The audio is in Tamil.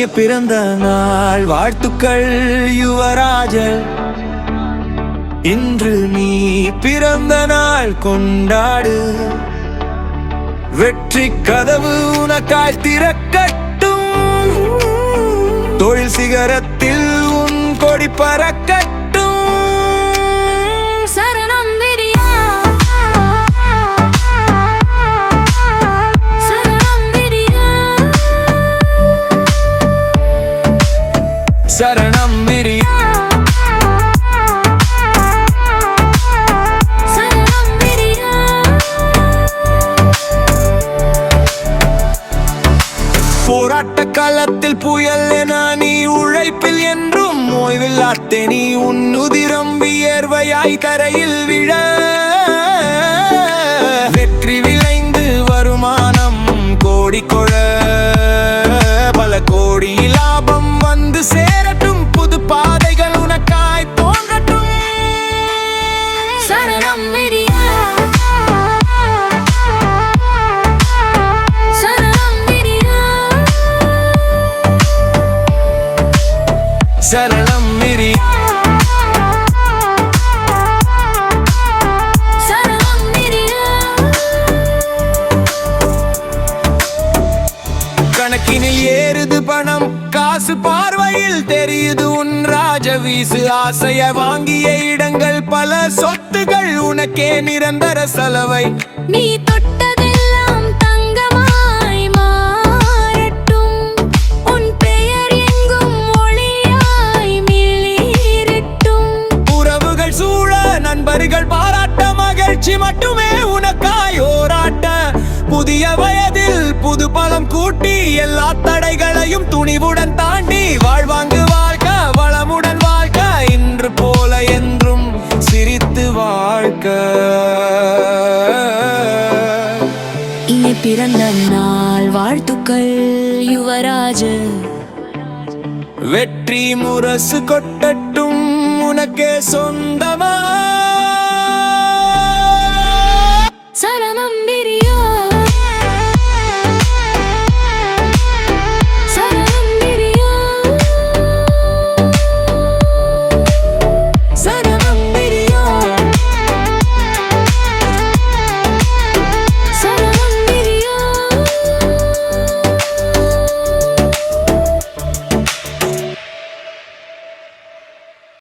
இனிய பிறந்த நாள் வாழ்த்துக்கள் யுவராஜர். இன்று நீ பிறந்த நாள் கொண்டாடு. வெற்றி கதவு உனக்காய் திறக்கட்டும். தொழில் சிகரத்தில் உன் கொடி பறக்கட்டும். சரணம் விரியா, சரணம் விரியா, சரணம் விரியா, சரணம் விரியா. போராட்ட காலத்தில் புயல் என நீ உழைப்பில் என்றும் ஓய்வில்லாத்தே நீ உன் உதிரம் வியர்வையாய் தரையில் விழ. வெற்றி விளைந்து வருமானம் கோடி கொழ. பல கோடி லாபம் வந்து சேரட்டும். புது பாதைகள் உனக்காய் தோன்றட்டும். சரணம் விரியா, சரணம் விரியா, சரணம் விரியா, சரணம் விரியா. கணக்கினில் ஏறுது பணம் காசு பார்வையில் தெரியுது உன் ராஜவீசு. ஆசைய வாங்கிய இடங்கள் பல சொத்துகள் உனக்கே நிரந்தர செலவை. நீ தொட்டதெல்லாம் தங்கமாய் மாறட்டும். உன் பெயர் எங்கும் ஒளியாய் மிளிரட்டும். உறவுகள் சூழ நண்பர்கள் பாராட்ட மகிழ்ச்சி மட்டுமே உனக்காய் ஓராட்ட. புதிய வயதில் புது பலம் கூட்டி எல்லா தடைகளையும் துணிவுடன் தாண்டி வாழ்வாங்கு வாழ்க்க வளமுடன் வாழ்க்க. இன்று போல என்றும் சிரித்து வாழ்க்க. இனி பிறந்த நாள் வாழ்த்துக்கள் யுவராஜர். வெற்றி முரசு கொட்டட்டும் உனக்கே சொந்த